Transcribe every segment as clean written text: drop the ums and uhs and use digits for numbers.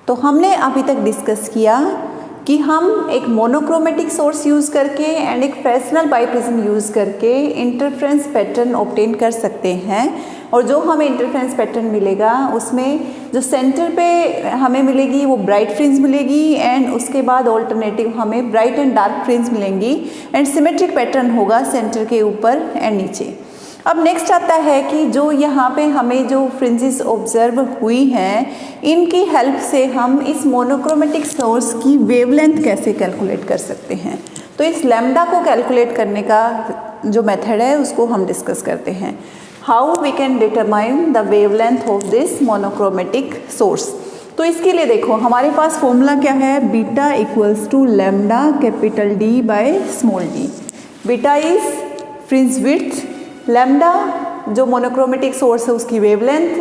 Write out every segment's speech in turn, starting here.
तो हमने अभी तक डिस्कस किया कि हम एक मोनोक्रोमेटिक सोर्स यूज़ करके एंड एक फ्रेस्नेल बाइप्रिज्म यूज़ करके इंटरफ्रेंस पैटर्न ऑब्टेन कर सकते हैं। और जो हमें इंटरफ्रेंस पैटर्न मिलेगा उसमें जो सेंटर पे हमें मिलेगी वो ब्राइट फ्रिंज मिलेगी एंड उसके बाद ऑल्टरनेटिव हमें ब्राइट एंड डार्क फ्रिंज मिलेंगी एंड सिमेट्रिक पैटर्न होगा सेंटर के ऊपर एंड नीचे। अब नेक्स्ट आता है कि जो यहाँ पे हमें जो फ्रिंजेस ऑब्जर्व हुई हैं इनकी हेल्प से हम इस मोनोक्रोमेटिक सोर्स की वेवलेंथ कैसे कैलकुलेट कर सकते हैं। तो इस लैम्डा को कैलकुलेट करने का जो मेथड है उसको हम डिस्कस करते हैं। How we can determine the wavelength of this monochromatic source. तो इसके लिए देखो हमारे पास फॉर्मूला क्या है, beta equals to lambda capital D by small d. Beta is fringe width, lambda जो मोनोक्रोमेटिक सोर्स है उसकी wavelength,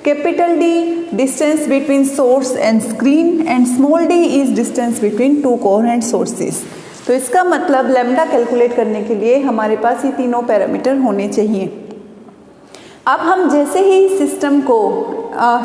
capital D distance between source and screen and small d is distance between two coherent sources. तो इसका मतलब lambda calculate करने के लिए हमारे पास ये तीनों पैरामीटर होने चाहिए। अब हम जैसे ही सिस्टम को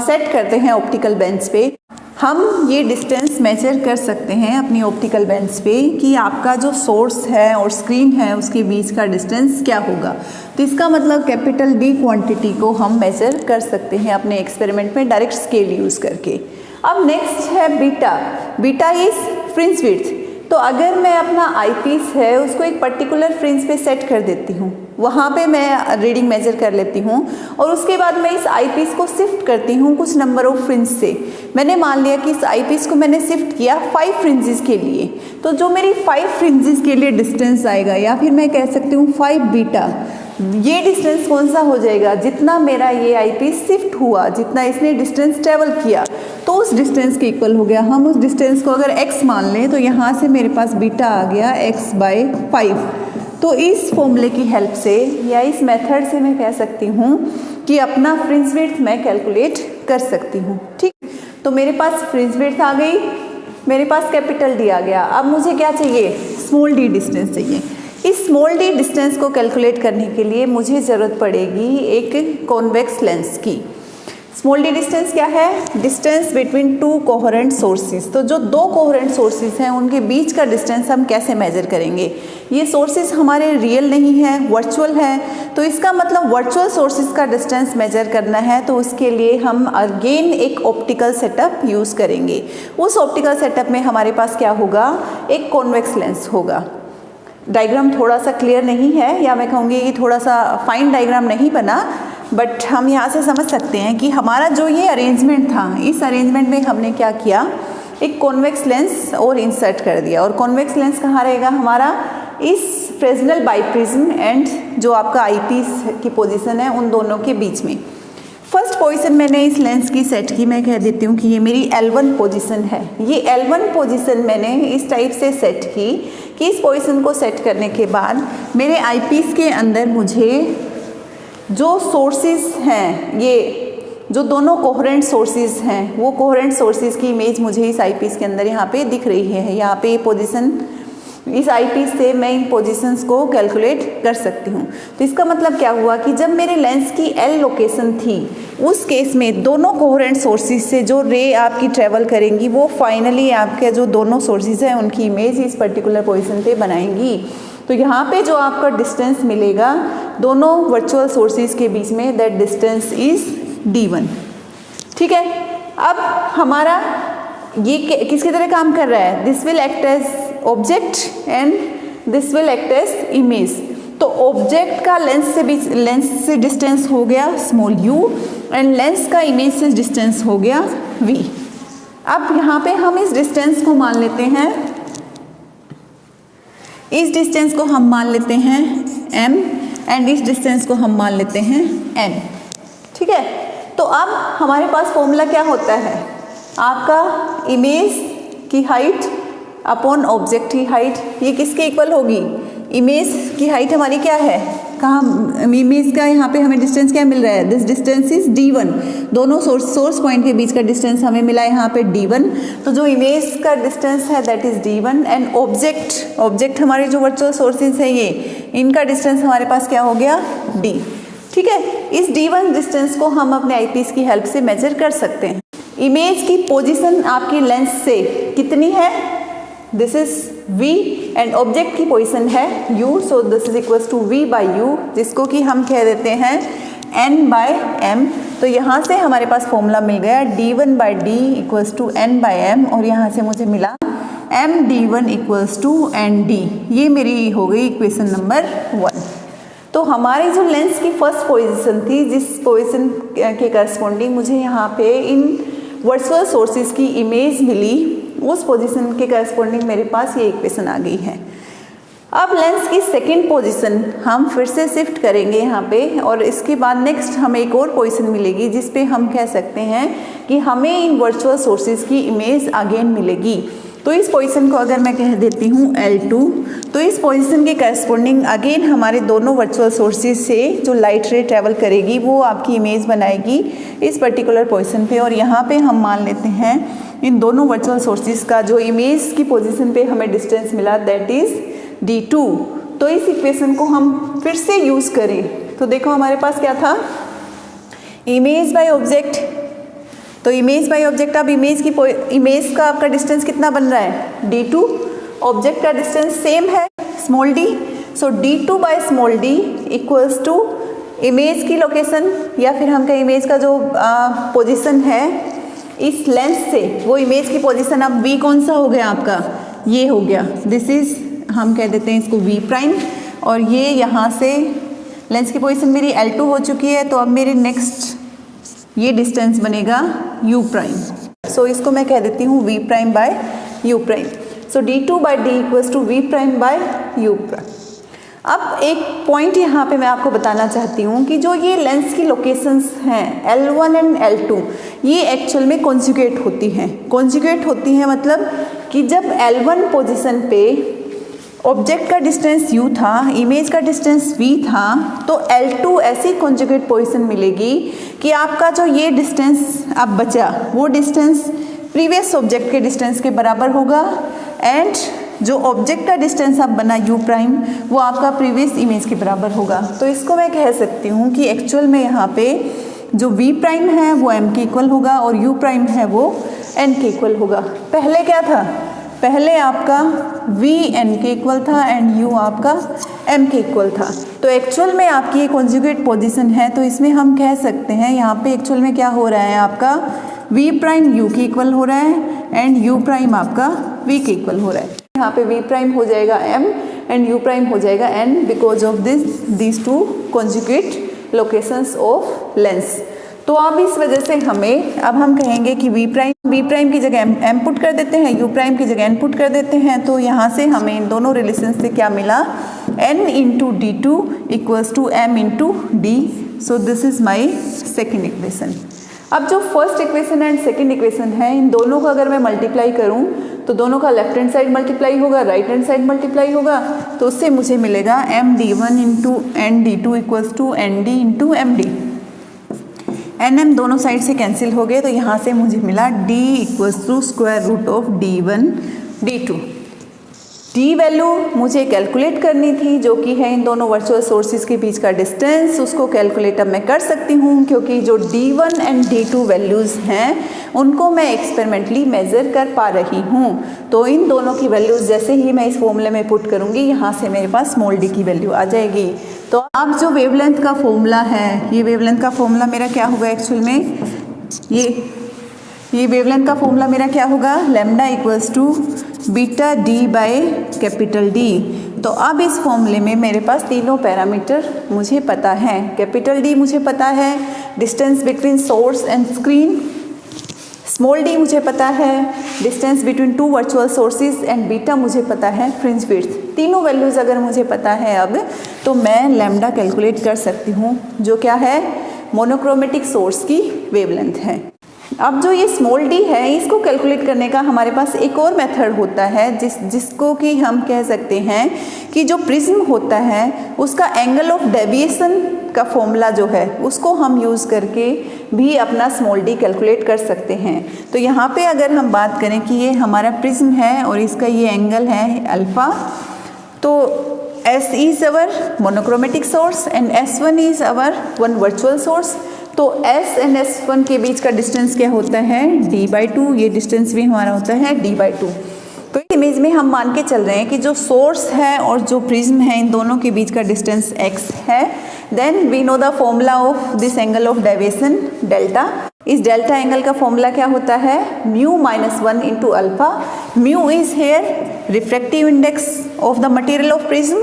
सेट करते हैं ऑप्टिकल बेंच पे, हम ये डिस्टेंस मेजर कर सकते हैं अपनी ऑप्टिकल बेंच पे कि आपका जो सोर्स है और स्क्रीन है उसके बीच का डिस्टेंस क्या होगा। तो इसका मतलब कैपिटल डी क्वांटिटी को हम मेजर कर सकते हैं अपने एक्सपेरिमेंट में डायरेक्ट स्केल यूज़ करके। अब नेक्स्ट है beta. Beta is fringe width. तो अगर मैं अपना आईपीस है उसको एक पर्टिकुलर फ्रिंज पे सेट कर देती हूँ, वहाँ पे मैं रीडिंग मेजर कर लेती हूँ और उसके बाद मैं इस आईपीस को शिफ्ट करती हूँ कुछ नंबर ऑफ फ्रिंज से। मैंने मान लिया कि इस आईपीस को मैंने शिफ्ट किया 5 फ्रिंजेस के लिए, तो जो मेरी 5 फ्रिंजेस के लिए डिस्टेंस आएगा या फिर मैं कह सकती हूँ 5 बीटा, ये डिस्टेंस कौन सा हो जाएगा, जितना मेरा ये आईपीस शिफ्ट हुआ, जितना इसने डिस्टेंस ट्रेवल किया तो उस डिस्टेंस के इक्वल हो गया। हम उस डिस्टेंस को अगर x मान लें तो यहाँ से मेरे पास बीटा आ गया x बाय 5। तो इस फॉर्मूले की हेल्प से या इस मेथड से मैं कह सकती हूँ कि अपना फ्रिंज विड्थ मैं कैलकुलेट कर सकती हूँ। ठीक, तो मेरे पास फ्रिंज विड्थ आ गई, मेरे पास कैपिटल डी आ गया। अब मुझे क्या चाहिए, स्मॉल डी डिस्टेंस चाहिए। इस स्मॉल डी डिस्टेंस को कैलकुलेट करने के लिए मुझे ज़रूरत पड़ेगी एक कॉन्वेक्स लेंस की। स्मॉल डी डिस्टेंस क्या है, distance between two coherent sources. तो जो दो कोहेरेंट सोर्सेज हैं उनके बीच का डिस्टेंस हम कैसे मेजर करेंगे। ये सोर्सेज हमारे रियल नहीं है, वर्चुअल है। तो इसका मतलब वर्चुअल सोर्सेज का डिस्टेंस मेजर करना है तो उसके लिए हम अगेन एक ऑप्टिकल सेटअप यूज़ करेंगे। उस ऑप्टिकल सेटअप में हमारे पास क्या होगा, एक कॉन्वेक्स लेंस होगा। डायग्राम थोड़ा सा क्लियर नहीं है या मैं कहूँगी कि थोड़ा सा फाइन डायग्राम नहीं बना, बट हम यहाँ से समझ सकते हैं कि हमारा जो ये अरेंजमेंट था, इस अरेंजमेंट में हमने क्या किया, एक कॉन्वेक्स लेंस और इंसर्ट कर दिया। और कॉन्वेक्स लेंस कहाँ रहेगा हमारा, इस फ्रेस्नेल बाइप्रिज्म एंड जो आपका आईपीस की पोजीशन है उन दोनों के बीच में। फर्स्ट पोजीशन मैंने इस लेंस की सेट की, मैं कह देती हूँ कि ये मेरी L1 पोजीशन है। ये L1 पोजीशन मैंने इस टाइप से सेट की कि इस पोजीशन को सेट करने के बाद मेरे आईपीस के अंदर मुझे जो सोर्सेज हैं, ये जो दोनों कोहेरेंट सोर्सेज हैं, वो कोहेरेंट सोर्सेज की इमेज मुझे इस आईपीस के अंदर यहाँ पे दिख रही है। यहाँ पे ये पोजीशन, इस आईपीस से मैं इन पोजीशंस को कैलकुलेट कर सकती हूँ। तो इसका मतलब क्या हुआ कि जब मेरे लेंस की L लोकेशन थी, उस केस में दोनों कोहेरेंट सोर्सेज से जो रे आपकी ट्रेवल करेंगी वो फाइनली आपके जो दोनों सोर्सेज हैं उनकी इमेज इस पर्टिकुलर पोजीशन पे बनाएंगी। तो यहाँ पे जो आपका डिस्टेंस मिलेगा दोनों वर्चुअल सोर्सेज के बीच में, दैट डिस्टेंस इज D1। ठीक है, अब हमारा ये किसकी तरह काम कर रहा है, this will act as object and this will act as image. तो ऑब्जेक्ट का लेंस से डिस्टेंस हो गया स्मॉल u एंड लेंस का इमेज से डिस्टेंस हो गया v। अब यहाँ पे हम इस डिस्टेंस को मान लेते हैं, इस डिस्टेंस को हम मान लेते हैं m एंड इस डिस्टेंस को हम मान लेते हैं n। ठीक है, तो अब हमारे पास फॉर्मूला क्या होता है, आपका इमेज की हाइट अपॉन ऑब्जेक्ट की हाइट, ये किसके इक्वल होगी, इमेज की हाइट हमारी क्या है, कहाँ इमेज का यहाँ पे हमें डिस्टेंस क्या मिल रहा है, दिस डिस्टेंस इज D1। दोनों सोर्स पॉइंट के बीच का डिस्टेंस हमें मिला है यहाँ पे D1। तो जो इमेज का डिस्टेंस है that is D1 and object हमारे जो वर्चुअल सोर्सेज हैं ये, इनका डिस्टेंस हमारे पास क्या हो गया D। ठीक है, इस D1 डिस्टेंस को हम अपने आईपीस की हेल्प से मेजर कर सकते हैं। इमेज की पोजीशन आपकी लेंस से कितनी है, this is v, and object की पोजीशन है u, so this is equals to v by u, जिसको कि हम कह देते हैं n बाय m। तो यहाँ से हमारे पास फॉर्मूला मिल गया d1 by d equals to n by m, और यहाँ से मुझे मिला m d1 equals to n d। ये मेरी हो गई इक्वेशन नंबर 1। तो हमारी जो लेंस की फर्स्ट पोजीशन थी, जिस पोजीशन के करस्पॉन्डिंग मुझे यहाँ पे इन वर्चुअल सोर्सेज की इमेज मिली, उस पोजीशन के करस्पॉन्डिंग मेरे पास ये इक्वेशन आ गई है। अब लेंस की सेकंड पोजीशन हम फिर से शिफ्ट करेंगे यहाँ पे, और इसके बाद नेक्स्ट हमें एक और पोजीशन मिलेगी जिस पे हम कह सकते हैं कि हमें इन वर्चुअल सोर्सेज की इमेज अगेन मिलेगी। तो इस पोजीशन को अगर मैं कह देती हूँ L2, तो इस पोजीशन के करस्पॉन्डिंग अगेन हमारे दोनों वर्चुअल सोर्सेज से जो लाइट रे ट्रैवल करेगी वो आपकी इमेज बनाएगी इस पर्टिकुलर पोजीशन पे। और यहाँ पे हम मान लेते हैं इन दोनों वर्चुअल सोर्सेज का जो इमेज की पोजीशन पे हमें डिस्टेंस मिला, दैट इज d2। तो इस इक्वेशन को हम फिर से यूज़ करें तो देखो हमारे पास क्या था, इमेज बाय ऑब्जेक्ट। तो इमेज बाय ऑब्जेक्ट, अब इमेज का आपका डिस्टेंस कितना बन रहा है, d2, ऑब्जेक्ट का डिस्टेंस सेम है small d, so d2 by small d equals to image की लोकेशन, या फिर हम कहें इमेज का जो पोजीशन है इस लेंस से, वो इमेज की पोजीशन अब v कौन सा हो गया आपका, ये हो गया, दिस इज, हम कह देते हैं इसको v प्राइम। और ये यहाँ से लेंस की पोजीशन मेरी L2 हो चुकी है, तो अब मेरे नेक्स्ट ये डिस्टेंस बनेगा u प्राइम। सो इसको मैं कह देती हूँ v prime by u prime. So d2 by d equals to v prime by u prime. अब एक पॉइंट यहाँ पे मैं आपको बताना चाहती हूँ कि जो ये लेंस की लोकेशंस हैं L1 एंड L2, ये एक्चुअल में कॉन्जुगेट होती हैं। कॉन्जुगेट होती हैं मतलब कि जब L1 पोजीशन पे ऑब्जेक्ट का डिस्टेंस u था, इमेज का डिस्टेंस v था, तो L2 ऐसी कॉन्जुगेट पोजीशन मिलेगी कि आपका जो ये डिस्टेंस अब बचा वो डिस्टेंस प्रीवियस ऑब्जेक्ट के डिस्टेंस के बराबर होगा, एंड जो ऑब्जेक्ट का डिस्टेंस अब बना u प्राइम वो आपका प्रीवियस इमेज के बराबर होगा। तो इसको मैं कह सकती हूँ कि एक्चुअल में यहाँ पे जो v प्राइम है वो m के इक्वल होगा और u प्राइम है वो n के इक्वल होगा। पहले क्या था, पहले आपका v n के इक्वल था एंड u आपका m के इक्वल था। तो एक्चुअल में आपकी ये कॉन्जुगेट पोजीशन है, तो इसमें हम कह सकते हैं यहाँ पे एक्चुअल में क्या हो रहा है, आपका v प्राइम u के इक्वल हो रहा है एंड u प्राइम आपका v के इक्वल हो रहा है। यहाँ पे v प्राइम हो जाएगा m एंड u प्राइम हो जाएगा n because of this two conjugate locations of lens. तो अब इस वजह से हमें, अब हम कहेंगे कि v प्राइम की जगह m पुट कर देते हैं, u प्राइम की जगह n पुट कर देते हैं। तो यहाँ से हमें इन दोनों रिलेशन से क्या मिला, n into d2 equals to m into d। So this is my second equation. अब जो first equation and second equation है, इन दोनों को अगर मैं मल्टीप्लाई करूँ तो दोनों का लेफ्ट हैंड साइड मल्टीप्लाई होगा, राइट हैंड साइड मल्टीप्लाई होगा, तो उससे मुझे मिलेगा m d1 into n d2 equals to n d into m d। N M दोनों साइड से कैंसिल हो गए, तो यहाँ से मुझे मिला d equals to square root of d1 d2। d value मुझे कैलकुलेट करनी थी जो कि है इन दोनों वर्चुअल सोर्सेज के बीच का डिस्टेंस, उसको कैलकुलेट अब मैं कर सकती हूँ क्योंकि जो d1 एंड d2 वैल्यूज़ हैं उनको मैं एक्सपेरिमेंटली मेज़र कर पा रही हूँ। तो इन दोनों की वैल्यूज़ जैसे ही मैं इस फॉर्मूले में पुट करूँगी, यहाँ से मेरे पास स्मॉल d की वैल्यू आ जाएगी। तो अब जो वेवलेंथ का फॉर्मूला है, ये वेवलेंथ का फॉर्मूला मेरा क्या होगा एक्चुअल में, ये वेवलेंथ का फॉर्मूला मेरा क्या होगा, lambda equals to beta d by capital D. तो अब इस फॉर्मूले में मेरे पास तीनों पैरामीटर मुझे पता है, कैपिटल डी मुझे पता है, distance between source and screen, small D मुझे पता है, distance between to virtual sources, and beta मुझे पता है फ्रिंज विड्थ। तीनों वैल्यूज़ अगर मुझे पता है अब, तो मैं लैम्डा कैलकुलेट कर सकती हूँ जो क्या है, मोनोक्रोमेटिक सोर्स की वेवलेंथ है। अब जो ये स्मॉल डी है, इसको कैलकुलेट करने का हमारे पास एक और मेथड होता है जिसको कि हम कह सकते हैं कि जो प्रिज्म होता है उसका एंगल ऑफ डेविएशन का फॉर्मूला जो है उसको हम यूज़ करके भी अपना स्मॉल डी कैलकुलेट कर सकते हैं। तो यहाँ पे अगर हम बात करें कि ये हमारा प्रिज्म है और इसका ये एंगल है अल्फ़ा, तो S is our monochromatic source and S1 is our one virtual source। तो S एंड S1 के बीच का डिस्टेंस क्या होता है, d/2। ये डिस्टेंस भी हमारा होता है d/2। तो इस इमेज में हम मान के चल रहे हैं कि जो सोर्स है और जो प्रिज्म है इन दोनों के बीच का डिस्टेंस x है। Then we know the formula of this angle of deviation delta. इस डेल्टा एंगल का फॉर्मूला क्या होता है, μ-1 into alpha. Mu is here refractive index of the material of prism,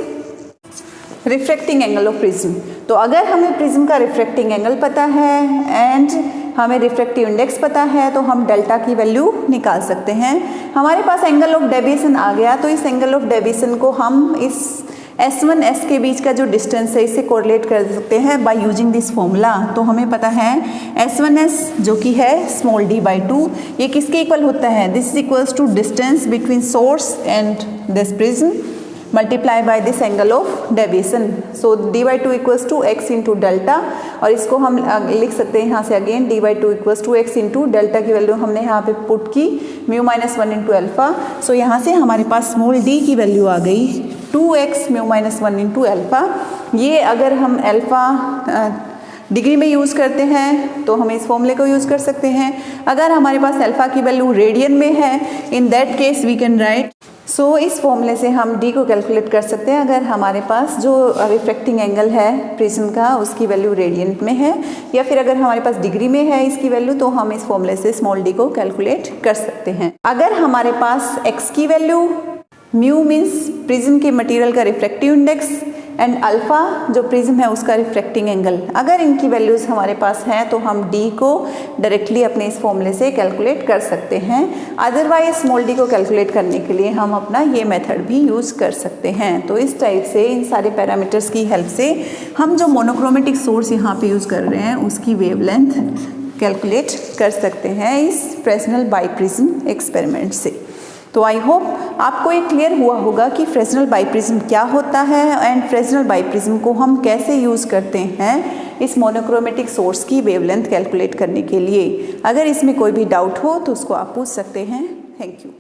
refracting angle of prism. तो अगर हमें prism का refracting angle पता है एंड हमें रिफ्रैक्टिव इंडेक्स पता है तो हम डेल्टा की वैल्यू निकाल सकते हैं। हमारे पास एंगल ऑफ डेविएशन आ गया, तो इस एंगल ऑफ डेविएशन को हम इस S1 S के बीच का जो डिस्टेंस है इससे कोरिलेट कर सकते हैं बाय यूजिंग दिस फॉर्मूला। तो हमें पता है S1S जो कि है स्मॉल d/2, ये किसके इक्वल होता है, this is equals to distance between source and this prism multiply by this angle of deviation. So d/2 equals to x into delta, और इसको हम लिख सकते हैं यहाँ से again d/2 equals to x into delta की वैल्यू हमने यहाँ पे पुट की μ-1 इंटू अल्फा। सो यहाँ से हमारे पास स्मॉल d की वैल्यू आ गई 2x μ-1 इंटू अल्फा। ये अगर हम अल्फा डिग्री में यूज़ करते हैं तो हम इस फॉर्मूले को यूज़ कर सकते हैं। अगर हमारे पास अल्फा की वैल्यू रेडियन में है, in that case we can write. So इस फॉर्मूले से हम d को कैलकुलेट कर सकते हैं अगर हमारे पास जो रिफ्रैक्टिंग एंगल है प्रिज्म का उसकी वैल्यू रेडियन में है, या फिर अगर हमारे पास डिग्री में है इसकी वैल्यू, तो हम इस फॉर्मूले से स्मॉल d को कैलकुलेट कर सकते हैं। अगर हमारे पास x की वैल्यू, म्यू मीन्स प्रिज्म के मटेरियल का रिफ्रैक्टिव इंडेक्स एंड अल्फा जो प्रिज्म है उसका रिफ्रैक्टिंग एंगल, अगर इनकी वैल्यूज़ हमारे पास हैं तो हम d को डायरेक्टली अपने इस फॉर्मूले से कैलकुलेट कर सकते हैं। अदरवाइज स्मॉल d को कैलकुलेट करने के लिए हम अपना ये मेथड भी यूज़ कर सकते हैं। तो इस टाइप से इन सारे पैरामीटर्स की हेल्प से हम जो मोनोक्रोमेटिक सोर्स यहाँ पे यूज़ कर रहे हैं उसकी वेवलेंथ कैलकुलेट कर सकते हैं इस फ्रेस्नेल बाइप्रिज्म एक्सपेरिमेंट से। तो आई होप आपको ये क्लियर हुआ होगा कि फ्रेस्नेल बाइप्रिज्म क्या होता है एंड फ्रेस्नेल बाइप्रिज्म को हम कैसे यूज़ करते हैं इस मोनोक्रोमेटिक सोर्स की वेवलेंथ कैलकुलेट करने के लिए। अगर इसमें कोई भी डाउट हो तो उसको आप पूछ सकते हैं। Thank you.